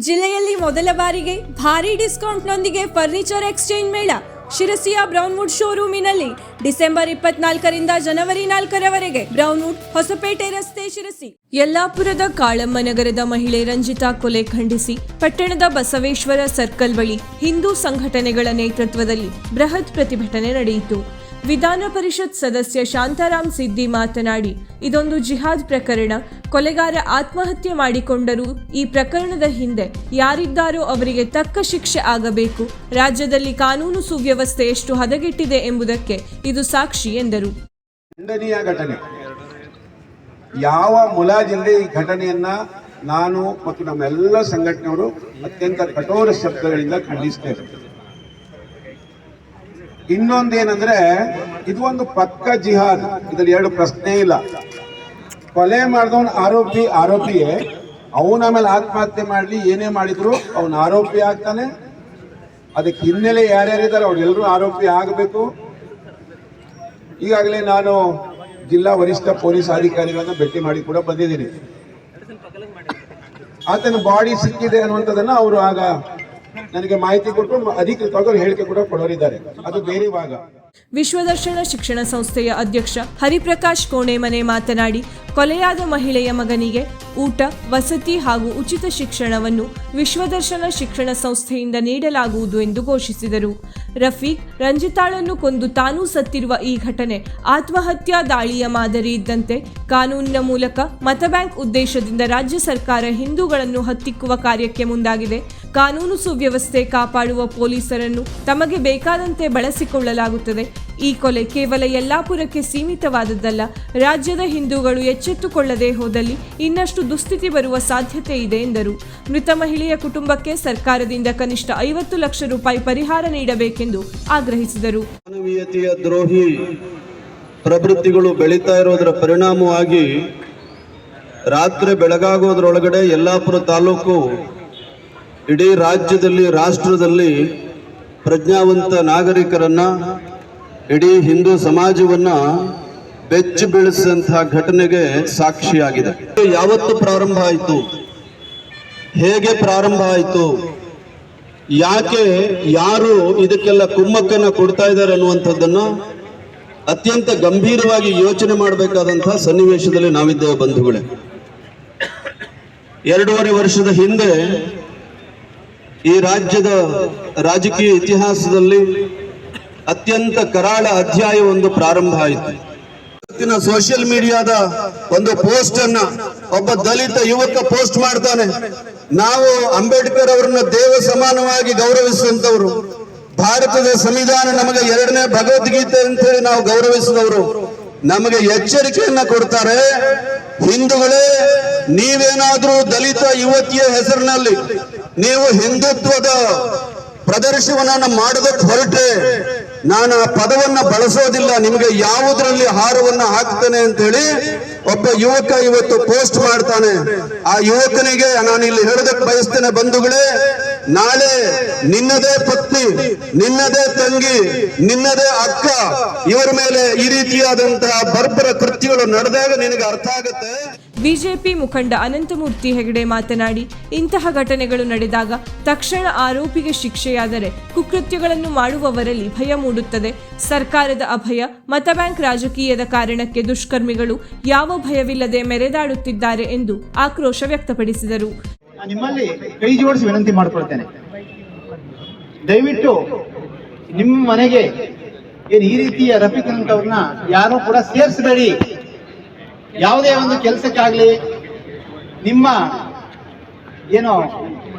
ಜಿಲ್ಲೆಯಲ್ಲಿ ಮೊದಲ ಬಾರಿಗೆ ಭಾರಿ ಡಿಸ್ಕೌಂಟ್ನೊಂದಿಗೆ ಫರ್ನಿಚರ್ ಎಕ್ಸ್ಚೇಂಜ್ ಮೇಳ ಶಿರಸಿಯ ಬ್ರೌನ್ವುಡ್ ಶೋರೂಮಿನಲ್ಲಿ ಡಿಸೆಂಬರ್ 24ರಿಂದ ಜನವರಿ 4ರವರೆಗೆ ಬ್ರೌನ್ವುಡ್ ಹೊಸಪೇಟೆ ರಸ್ತೆ ಶಿರಸಿ. ಯಲ್ಲಾಪುರದ ಕಾಳಮ್ಮ ನಗರದ ಮಹಿಳೆ ರಂಜಿತಾ ಕೊಲೆ ಖಂಡಿಸಿ ಪಟ್ಟಣದ ಬಸವೇಶ್ವರ ಸರ್ಕಲ್ ಬಳಿ ಹಿಂದೂ ಸಂಘಟನೆಗಳ ನೇತೃತ್ವದಲ್ಲಿ ಬೃಹತ್ ಪ್ರತಿಭಟನೆ ನಡೆಯಿತು. ವಿಧಾನ ಪರಿಷತ್ ಸದಸ್ಯ ಶಾಂತಾರಾಮ್ ಸಿದ್ದಿ ಮಾತನಾಡಿ, ಇದೊಂದು ಜಿಹಾದ್ ಪ್ರಕರಣ. ಕೊಲೆಗಾರ ಆತ್ಮಹತ್ಯೆ ಮಾಡಿಕೊಂಡರೂ ಈ ಪ್ರಕರಣದ ಹಿಂದೆ ಯಾರಿದ್ದಾರೋ ಅವರಿಗೆ ತಕ್ಕ ಶಿಕ್ಷೆ ಆಗಬೇಕು. ರಾಜ್ಯದಲ್ಲಿ ಕಾನೂನು ಸುವ್ಯವಸ್ಥೆ ಎಷ್ಟು ಹದಗೆಟ್ಟಿದೆ ಎಂಬುದಕ್ಕೆ ಇದು ಸಾಕ್ಷಿ ಎಂದರು. ಖಂಡನೀಯ ಘಟನೆ. ಯಾವ ಮುಲಾಜಿಲ್ಲದೆ ಈ ಘಟನೆಯನ್ನ ನಾನು ಮತ್ತು ನಮ್ಮೆಲ್ಲ ಸಂಘಟನೆಯವರು ಅತ್ಯಂತ ಕಠೋರ ಶಬ್ದಗಳಿಂದ ಖಂಡಿಸ್ತೇವೆ. ಇನ್ನೊಂದೇನಂದ್ರೆ ಇದು ಒಂದು ಪಕ್ಕ ಜಿಹಾದ್, ಇದರಲ್ಲಿ ಎರಡು ಪ್ರಶ್ನೆ ಇಲ್ಲ. ಕೊಲೆ ಮಾಡಿದವನ ಆರೋಪಿಯೇ ಅವನ ಮೇಲೆ ಆತ್ಮಹತ್ಯೆ ಮಾಡಲಿ, ಏನೇ ಮಾಡಿದ್ರು ಅವನ ಆರೋಪಿ ಆಗ್ತಾನೆ. ಅದಕ್ಕೆ ಹಿನ್ನೆಲೆ ಯಾರ್ಯಾರಿದ್ದಾರೆ ಅವರೆಲ್ಲರೂ ಆರೋಪಿ ಆಗಬೇಕು. ಈಗಾಗಲೇ ನಾನು ಜಿಲ್ಲಾ ವರಿಷ್ಠ ಪೊಲೀಸ್ ಅಧಿಕಾರಿಗಳನ್ನ ಭೇಟಿ ಮಾಡಿ ಕೂಡ ಬಂದಿದ್ದೀನಿ. ಆತನ ಬಾಡಿ ಸಿಕ್ಕಿದೆ ಅನ್ನುವಂಥದ್ದನ್ನ ಅವರು ಆಗ ನನಗೆ ಮಾಹಿತಿ ಕೊಟ್ಟು ಅಧಿಕೃತವಾಗಿ ಹೇಳಿಕೆ ಕೂಡ ಕೊಡೋರಿದ್ದಾರೆ. ಅದು ಬೇರೆ ಭಾಗ. ವಿಶ್ವದರ್ಶನ ಶಿಕ್ಷಣ ಸಂಸ್ಥೆಯ ಅಧ್ಯಕ್ಷ ಹರಿಪ್ರಕಾಶ್ ಕೋಣೆಮನೆ ಮಾತನಾಡಿ, ಕೊಲೆಯಾದ ಮಹಿಳೆಯ ಮಗನಿಗೆ ಊಟ, ವಸತಿ ಹಾಗೂ ಉಚಿತ ಶಿಕ್ಷಣವನ್ನು ವಿಶ್ವದರ್ಶನ ಶಿಕ್ಷಣ ಸಂಸ್ಥೆಯಿಂದ ನೀಡಲಾಗುವುದು ಎಂದು ಘೋಷಿಸಿದರು. ರಫೀಕ್ ರಂಜಿತಾಳನ್ನು ಕೊಂದು ತಾನೂ ಸತ್ತಿರುವ ಈ ಘಟನೆ ಆತ್ಮಹತ್ಯಾ ದಾಳಿಯ ಮಾದರಿ ಇದ್ದಂತೆ ಕಾನೂನಿನ ಮೂಲಕ ಮತಬ್ಯಾಂಕ್ ಉದ್ದೇಶದಿಂದ ರಾಜ್ಯ ಸರ್ಕಾರ ಹಿಂದೂಗಳನ್ನು ಹತ್ತಿಕ್ಕುವ ಕಾರ್ಯಕ್ಕೆ ಮುಂದಾಗಿದೆ. ಕಾನೂನು ಸುವ್ಯವಸ್ಥೆ ಕಾಪಾಡುವ ಪೊಲೀಸರನ್ನು ತಮಗೆ ಬೇಕಾದಂತೆ ಬಳಸಿಕೊಳ್ಳಲಾಗುತ್ತದೆ. ಈ ಕೊಲೆ ಕೇವಲ ಯಲ್ಲಾಪುರಕ್ಕೆ ಸೀಮಿತವಾದದ್ದಲ್ಲ. ರಾಜ್ಯದ ಹಿಂದೂಗಳು ಎಚ್ಚೆತ್ತುಕೊಳ್ಳದೆ ಹೋದಲ್ಲಿ ಇನ್ನಷ್ಟು ದುಸ್ಥಿತಿ ಬರುವ ಸಾಧ್ಯತೆ ಇದೆ ಎಂದರು. ಮೃತ ಮಹಿಳೆಯ ಕುಟುಂಬಕ್ಕೆ ಸರ್ಕಾರದಿಂದ ಕನಿಷ್ಠ 50 ಲಕ್ಷ ರೂಪಾಯಿ ಪರಿಹಾರ ನೀಡಬೇಕೆಂದು ಆಗ್ರಹಿಸಿದರು. ಮಾನವೀಯತೆಯ ದ್ರೋಹಿ ಪ್ರವೃತ್ತಿಗಳು ಬೆಳೀತಾ ಇರೋದರ ಪರಿಣಾಮವಾಗಿ ರಾತ್ರಿ ಬೆಳಗಾಗೋದ್ರೊಳಗಡೆ ಯಲ್ಲಾಪುರ ತಾಲೂಕು ಇಡೀ ರಾಜ್ಯದಲ್ಲಿ, ರಾಷ್ಟ್ರದಲ್ಲಿ ಪ್ರಜ್ಞಾವಂತ ನಾಗರಿಕರನ್ನ, ಇಡೀ ಹಿಂದೂ ಸಮಾಜವನ್ನ ಬೆಚ್ಚಿ ಬೀಳಿಸಿದಂತಹ ಘಟನೆಗೆ ಸಾಕ್ಷಿಯಾಗಿದೆ. ಯಾವತ್ತು ಪ್ರಾರಂಭ ಆಯಿತು, ಹೇಗೆ ಪ್ರಾರಂಭ ಆಯಿತು, ಯಾಕೆ ಯಾರು ಇದಕ್ಕೆಲ್ಲ ಕುಮ್ಮಕ್ಕನ್ನ ಕೊಡ್ತಾ ಇದ್ದಾರೆ ಅನ್ನುವಂಥದ್ದನ್ನ ಅತ್ಯಂತ ಗಂಭೀರವಾಗಿ ಯೋಚನೆ ಮಾಡಬೇಕಾದಂತಹ ಸನ್ನಿವೇಶದಲ್ಲಿ ನಾವಿದ್ದೇವೆ ಬಂಧುಗಳೇ. 2.5 ವರ್ಷದ ಹಿಂದೆ ಈ ರಾಜ್ಯದ ರಾಜಕೀಯ ಇತಿಹಾಸದಲ್ಲಿ ಅತ್ಯಂತ ಕರಾಳ ಅಧ್ಯಾಯವೊಂದು ಪ್ರಾರಂಭ ಆಯಿತು. ಸೋಷಿಯಲ್ ಮೀಡಿಯಾದ ಒಂದು ಪೋಸ್ಟ್ ಅನ್ನ ಒಬ್ಬ ದಲಿತ ಯುವಕ ಪೋಸ್ಟ್ ಮಾಡ್ತಾನೆ. ನಾವು ಅಂಬೇಡ್ಕರ್ ಅವರನ್ನ ದೇವ ಸಮಾನವಾಗಿ ಗೌರವಿಸುವಂತವರು, ಭಾರತದ ಸಂವಿಧಾನ ನಮಗೆ 2ನೇ ಭಗವದ್ಗೀತೆ ಅಂತ ಹೇಳಿ ನಾವು ಗೌರವಿಸಿದವರು ನಮಗೆ ಎಚ್ಚರಿಕೆಯನ್ನ ಕೊಡ್ತಾರೆ. ಹಿಂದೂಗಳೇ, ನೀವೇನಾದ್ರೂ ದಲಿತ ಯುವತಿಯ ಹೆಸರಿನಲ್ಲಿ ನೀವು ಹಿಂದುತ್ವದ ಪ್ರದರ್ಶನವನ್ನ ಮಾಡೋದಕ್ಕೆ ಹೊರಟ್ರೆ ನಾನು ಆ ಪದವನ್ನ ಬಳಸೋದಿಲ್ಲ, ನಿಮಗೆ ಯಾವುದರಲ್ಲಿ ಹಾರವನ್ನ ಹಾಕ್ತೇನೆ ಅಂತ ಹೇಳಿ ಒಬ್ಬ ಯುವಕ ಇವತ್ತು ಪೋಸ್ಟ್ ಮಾಡ್ತಾನೆ. ಆ ಯುವಕನಿಗೆ ನಾನು ಇಲ್ಲಿ ಹೇಳೋದಕ್ಕೆ ಬಯಸ್ತೇನೆ ಬಂಧುಗಳೇ, ನಾಳೆ ನಿನ್ನದೇ ಪತ್ನಿ, ನಿನ್ನದೇ ತಂಗಿ, ನಿನ್ನದೇ ಅಕ್ಕ ಇವರ ಮೇಲೆ ಈ ರೀತಿಯಾದಂತಹ ಬರ್ಬರ ಕೃತ್ಯಗಳು ನಡೆದಾಗ ನಿನಗೆ ಅರ್ಥ ಆಗುತ್ತೆ. ಬಿಜೆಪಿ ಮುಖಂಡ ಅನಂತಮೂರ್ತಿ ಹೆಗಡೆ ಮಾತನಾಡಿ, ಇಂತಹ ಘಟನೆಗಳು ನಡೆದಾಗ ತಕ್ಷಣ ಆರೋಪಿಗೆ ಶಿಕ್ಷೆಯಾದರೆ ಕುಕೃತ್ಯಗಳನ್ನು ಮಾಡುವವರಲ್ಲಿ ಭಯ ಮೂಡುತ್ತದೆ. ಸರ್ಕಾರದ ಅಭಯ, ಮತಬ್ಯಾಂಕ್ ರಾಜಕೀಯದ ಕಾರಣಕ್ಕೆ ದುಷ್ಕರ್ಮಿಗಳು ಯಾವ ಭಯವಿಲ್ಲದೆ ಮೆರೆದಾಡುತ್ತಿದ್ದಾರೆ ಎಂದು ಆಕ್ರೋಶ ವ್ಯಕ್ತಪಡಿಸಿದರು. ನಿಮ್ಮಲ್ಲಿ ಕೈ ಜೋಡಿಸಿ ವಿನಂತಿ ಮಾಡಿಕೊಳ್ತೇನೆ, ದಯವಿಟ್ಟು ನಿಮ್ಮ ಮನೆಗೆ ಏನು ಈ ರೀತಿಯ ರಫೀಕ್ ಅವ್ರನ್ನ ಯಾರು ಕೂಡ ಸೇರಿಸಬೇಡಿ. ಯಾವುದೇ ಒಂದು ಕೆಲಸಕ್ಕಾಗ್ಲಿ ನಿಮ್ಮ ಏನೋ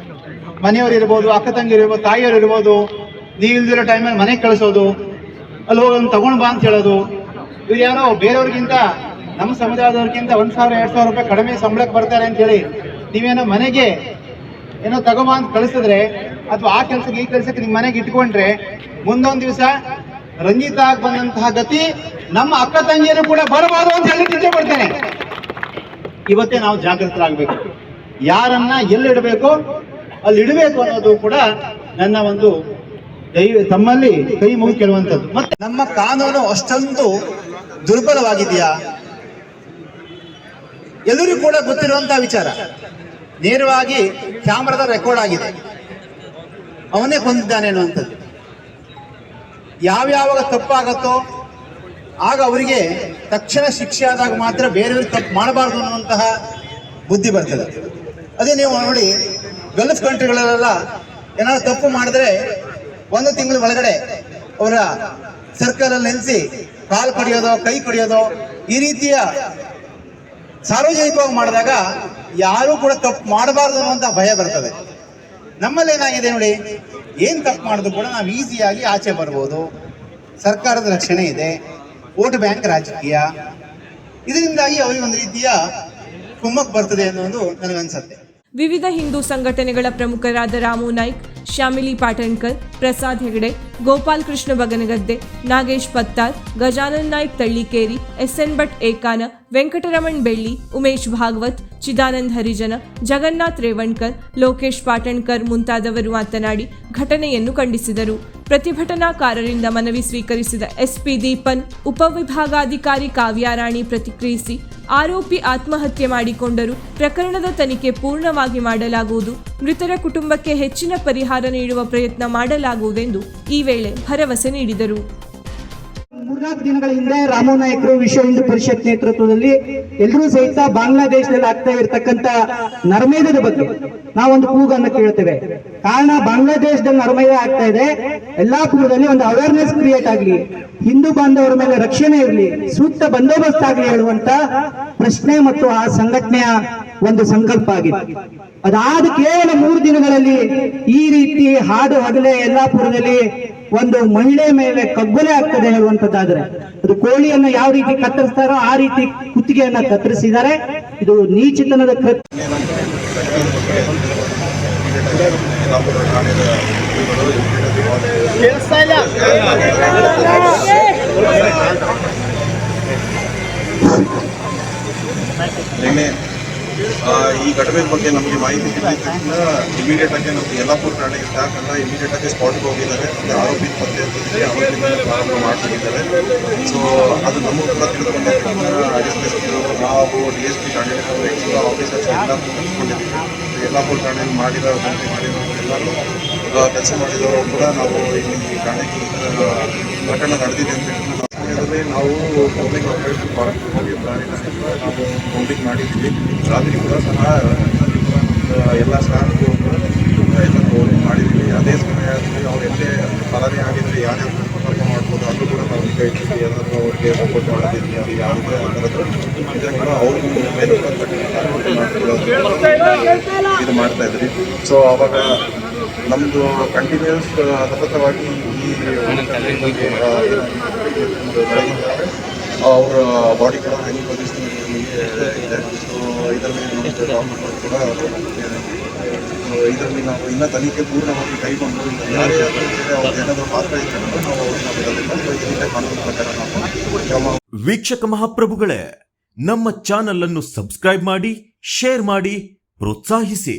ಮನೆಯವರು ಇರ್ಬೋದು, ಅಕ್ಕ ತಂಗಿರು ಇರ್ಬೋದು, ತಾಯಿಯವರು ಇರ್ಬೋದು, ನೀವು ಇಲ್ದಿರೋ ಟೈಮಲ್ಲಿ ಮನೆಗೆ ಕಳಿಸೋದು, ಅಲ್ಲಿ ಹೋಗೋದು ತಗೊಂಡು ಬಾ ಅಂತ ಹೇಳೋದು. ಇವ್ರು ಯಾರೋ ಬೇರೆಯವ್ರಿಗಿಂತ, ನಮ್ಮ ಸಮುದಾಯದವ್ರಿಗಿಂತ 1,000-2,000 ರೂಪಾಯಿ ಕಡಿಮೆ ಸಂಬಳಕ್ಕೆ ಬರ್ತಾರೆ ಅಂತ ಹೇಳಿ ನೀವೇನೋ ಮನೆಗೆ ಏನೋ ತಗೊಂಬ ಅಂತ ಕಳಿಸಿದ್ರೆ, ಅಥವಾ ಆ ಕೆಲಸಕ್ಕೆ ಈ ಕೆಲಸಕ್ಕೆ ನಿಮ್ಮ ಮನೆಗೆ ಇಟ್ಕೊಂಡ್ರೆ ಮುಂದೊಂದು ದಿವಸ ರಂಜಿತಾ ಆಗಿ ಬಂದಂತಹ ಗತಿ ನಮ್ಮ ಅಕ್ಕ ತಂಗಿಯರು ಕೂಡ ಬರಬಾರದು ಅಂತ ಹೇಳಿ ಇಚ್ಛೆ ಪಡ್ತೇನೆ. ಇವತ್ತೇ ನಾವು ಜಾಗೃತರಾಗಬೇಕು. ಯಾರನ್ನ ಎಲ್ಲಿಡಬೇಕು ಅಲ್ಲಿ ಇಡಬೇಕು ಅನ್ನೋದು ಕೂಡ ನನ್ನ ಒಂದು ತಮ್ಮಲ್ಲಿ ಕೈ ಮುಗಿ ಕೇಳುವಂಥದ್ದು. ಮತ್ತೆ ನಮ್ಮ ಕಾನೂನು ಅಷ್ಟೊಂದು ದುರ್ಬಲವಾಗಿದೆಯಾ? ಎಲ್ಲರಿಗೂ ಕೂಡ ಗೊತ್ತಿರುವಂತಹ ವಿಚಾರ. ನೇರವಾಗಿ ಕ್ಯಾಮ್ರಾದ ರೆಕಾರ್ಡ್ ಆಗಿದೆ, ಅವನೇ ಕೊಂದಿದ್ದಾನೆ ಅನ್ನುವಂಥದ್ದು. ಯಾವ್ಯಾವಾಗ ತಪ್ಪಾಗತ್ತೋ ಆಗ ಅವರಿಗೆ ತಕ್ಷಣ ಶಿಕ್ಷೆ ಆದಾಗ ಮಾತ್ರ ಬೇರೆಯವ್ರಿಗೆ ತಪ್ಪು ಮಾಡಬಾರ್ದು ಅನ್ನುವಂತಹ ಬುದ್ಧಿ ಬರ್ತದೆ. ಅದೇ ನೀವು ನೋಡಿ, ಗಲ್ಫ್ ಕಂಟ್ರಿಗಳಲ್ಲೆಲ್ಲ ಏನಾದ್ರು ತಪ್ಪು ಮಾಡಿದ್ರೆ 1 ತಿಂಗಳ ಒಳಗಡೆ ಅವರ ಸರ್ಕಲಲ್ಲಿ ನಿಲ್ಲಿಸಿ ಕಾಲು ಕಡಿಯೋದು, ಕೈ ಕಡಿಯೋದು, ಈ ರೀತಿಯ ಸಾರ್ವಜನಿಕವಾಗಿ ಮಾಡಿದಾಗ ಯಾರೂ ಕೂಡ ತಪ್ಪು ಮಾಡಬಾರ್ದು ಅನ್ನುವಂಥ ಭಯ ಬರ್ತದೆ. ನಮ್ಮಲ್ಲಿ ಏನಾಗಿದೆ ನೋಡಿ, ಏನು ತಪ್ಪು ಮಾಡಿದ್ರು ಕೂಡ ನಾವು ಈಸಿಯಾಗಿ ಆಚೆ ಬರ್ಬೋದು. ಸರ್ಕಾರದ ರಕ್ಷಣೆ ಇದೆ, ವೋಟ್ ಬ್ಯಾಂಕ್ ರಾಜಕೀಯ, ಇದರಿಂದಾಗಿ ಅವರಿಗೆ ಒಂದು ರೀತಿಯ ಕುಮ್ಮಕ್ ಬರ್ತದೆ ಅನ್ನೋದು ನನಗನ್ಸುತ್ತೆ. ವಿವಿಧ ಹಿಂದೂ ಸಂಘಟನೆಗಳ ಪ್ರಮುಖರಾದ ರಾಮು ನಾಯ್ಕ್, ಶ್ಯಾಮಿಲಿ ಪಾಟಣ್ಕರ್, ಪ್ರಸಾದ್ ಹೆಗಡೆ, ಗೋಪಾಲ್ ಕೃಷ್ಣ ಬಗನಗದ್ದೆ, ನಾಗೇಶ್ ಪತ್ತಾರ್, ಗಜಾನನ್ ನಾಯ್ಕ್ ತಳ್ಳಿಕೇರಿ, ಎಸ್ಎನ್ ಭಟ್ ಏಕಾನ, ವೆಂಕಟರಮಣ್ ಬೆಳ್ಳಿ, ಉಮೇಶ್ ಭಾಗವತ್, ಚಿದಾನಂದ್ ಹರಿಜನ, ಜಗನ್ನಾಥ್ ರೇವಣ್ಕರ್, ಲೋಕೇಶ್ ಪಾಟಣ್ಕರ್ ಮುಂತಾದವರು ಮಾತನಾಡಿ ಘಟನೆಯನ್ನು ಖಂಡಿಸಿದರು. ಪ್ರತಿಭಟನಾಕಾರರಿಂದ ಮನವಿ ಸ್ವೀಕರಿಸಿದ ಎಸ್ಪಿ ದೀಪನ್, ಉಪವಿಭಾಗಾಧಿಕಾರಿ ಕಾವ್ಯಾರಾಣಿ ಪ್ರತಿಕ್ರಿಯಿಸಿ, ಆರೋಪಿ ಆತ್ಮಹತ್ಯೆ ಮಾಡಿಕೊಂಡರು, ಪ್ರಕರಣದ ತನಿಖೆ ಪೂರ್ಣವಾಗಿ ಮಾಡಲಾಗುವುದು, ಮೃತರ ಕುಟುಂಬಕ್ಕೆ ಹೆಚ್ಚಿನ ಪರಿಹಾರ ನೀಡುವ ಪ್ರಯತ್ನ ಮಾಡಲಾಗುವುದೆಂದು ಈ ವೇಳೆ ಭರವಸೆ ನೀಡಿದರು. 3-4 ದಿನಗಳ ಹಿಂದೆ ರಾಮು ನಾಯಕರು ವಿಶ್ವ ಹಿಂದೂ ಪರಿಷತ್ ನೇತೃತ್ವದಲ್ಲಿ ಎಲ್ಲರೂ ಸಹಿತ ಬಾಂಗ್ಲಾದೇಶದಲ್ಲಿ ಆಗ್ತಾ ಇರತಕ್ಕಂತ ನರಮೇಧದ ಬಗ್ಗೆ ನಾವೊಂದು ಕೂಗನ್ನು ಕೇಳ್ತೇವೆ. ಕಾರಣ ಬಾಂಗ್ಲಾದೇಶದಲ್ಲಿ ನರಮೇಧ ಆಗ್ತಾ ಇದೆ, ಯಲ್ಲಾಪುರದಲ್ಲಿ ಒಂದು ಅವೇರ್ನೆಸ್ ಕ್ರಿಯೇಟ್ ಆಗಲಿ, ಹಿಂದೂ ಬಾಂಧವರ ಮೇಲೆ ರಕ್ಷಣೆ ಇರಲಿ, ಸೂಕ್ತ ಬಂದೋಬಸ್ತ್ ಆಗಲಿ ಹೇಳುವಂತ ಪ್ರಶ್ನೆ ಮತ್ತು ಆ ಸಂಘಟನೆಯ ಒಂದು ಸಂಕಲ್ಪ ಆಗಿದೆ. ಅದಾದ ಕೇವಲ 3 ದಿನಗಳಲ್ಲಿ ಈ ರೀತಿ ಹಾಡು ಹಗಲೇ ಯಲ್ಲಾಪುರದಲ್ಲಿ ಒಂದು ಮಹಿಳೆ ಮೇಲೆ ಕಗ್ಗೊಲೆ ಆಗ್ತದೆ ಹೇಳುವಂತದ್ದಾದ್ರೆ, ಅದು ಕೋಳಿಯನ್ನ ಯಾವ ರೀತಿ ಕತ್ತರಿಸ್ತಾರೋ ಆ ರೀತಿ ಕುತ್ತಿಗೆಯನ್ನ ಕತ್ತರಿಸಿದ್ದಾರೆ. ಇದು ನೀಚತನದ ಕೃತ್ಯ. ಈ ಘಟನೆ ಬಗ್ಗೆ ನಮಗೆ ಮಾಹಿತಿ ಸಿಕ್ಕಿದ ತಕ್ಷಣ ಇಮಿಡಿಯೇಟ್ ಆಗಿ ನಮಗೆ ಯಲ್ಲಾಪುರ ಠಾಣೆಗೆ ಸ್ಟಾಫ್ ಎಲ್ಲ ಇಮಿಡಿಯೇಟ್ ಆಗಿ ಸ್ಪಾಟ್ಗೆ ಹೋಗಿದ್ದಾರೆ. ಅಂದರೆ ಆರೋಪಿ ಪತ್ತೆ ಹಚ್ಚೋದಕ್ಕೆ ಆರೋಪಿಯಿಂದ ಪ್ರಾರಂಭ ಮಾಡ್ತಿದ್ದಾರೆ. ಸೊ ಅದು ನಮಗೂ ಕೂಡ ತಿಳಿದುಕೊಂಡ ತಕ್ಷಣ ನಾವು DSP ಠಾಣೆ ಎಕ್ಸ್ಟ್ರಾ ಆಫೀಸರ್ಸ್ ಎಲ್ಲ ಕಳಿಸ್ಕೊಂಡಿದ್ದೀವಿ. ಯಲ್ಲಾಪುರ ಠಾಣೆಯಲ್ಲಿ ಮಾಡಿರೋ ಎಲ್ಲರೂ ಕೆಲಸ ಮಾಡಿದವರು ಕೂಡ ನಾವು ಇಲ್ಲಿ ಠಾಣೆಗೆ ಪ್ರಕರಣ ನಡೆದಿದೆ ಅಂತ ಸಮಯದಲ್ಲಿ ನಾವು ಪಬ್ಲಿಕ್ ಆಪರೇಷನ್ ಫಾರೆಸ್ಟ್ ನಾವು ಕೌಂಟಿಂಗ್ ಮಾಡಿದ್ದೀವಿ. ರಾತ್ರಿ ಕೂಡ ಸಹ ಎಲ್ಲ ಸ್ಟಾಫ್ ಎಲ್ಲ ಕೌಂಟಿಂಗ್ ಮಾಡಿದ್ದೀವಿ. ಅದೇ ಸಮಯದಲ್ಲಿ ಅವ್ರು ಎಲ್ಲೇ ಪಲಾನೆ ಆಗಿದ್ರೆ ಯಾರ್ಯಾರು ಸಂಪರ್ಕ ಮಾಡ್ಬೋದು ಅದು ಕೂಡ ನಾವು ಈಗ ಇದ್ದೀವಿ. ಎಲ್ಲರೂ ಅವ್ರಿಗೆ ಸಪೋರ್ಟ್ ಮಾಡೋದಿದ್ವಿ, ಅದು ಯಾವುದೇ ಆಗಿರೋದು ಕೂಡ ಅವ್ರಿಗೂ ಮೇಲೆ ಇದು ಮಾಡ್ತಾ ಇದ್ರಿ. ಸೊ ಅವಾಗ ನಮ್ಮದು ಕಂಟಿನ್ಯೂಸ್ ಸತತವಾಗಿ ಈ ಅವರ ಬಾಡಿ ಕೂಡ ಹೆಂಗೆ ಪೊಸಿಷನ್ ಇದೆ. ಸೊ ಇದರಲ್ಲಿ ನಮಗೆ ಡಾಕ್ಟರ್ ಕೂಡ ಇದರಲ್ಲಿ ನಾವು ಇನ್ನೂ ತನಿಖೆ ಪೂರ್ಣವಾಗಿ ಕೈಗೊಂಡು ಯಾರೇ ಅವ್ರಿಗೆ ಏನಾದರೂ ಪಾತ್ರ ಇದ್ದರೆ ನಾವು ಅವ್ರನ್ನ ಕಾನೂನು ಪ್ರಕಾರ ನಾವು ವೀಕ್ಷಕ ಮಹಾಪ್ರಭುಗಳೇ, ನಮ್ಮ ಚಾನಲ್ ಅನ್ನು ಸಬ್ಸ್ಕ್ರೈಬ್ ಮಾಡಿ, ಶೇರ್ ಮಾಡಿ, ಪ್ರೋತ್ಸಾಹಿಸಿ.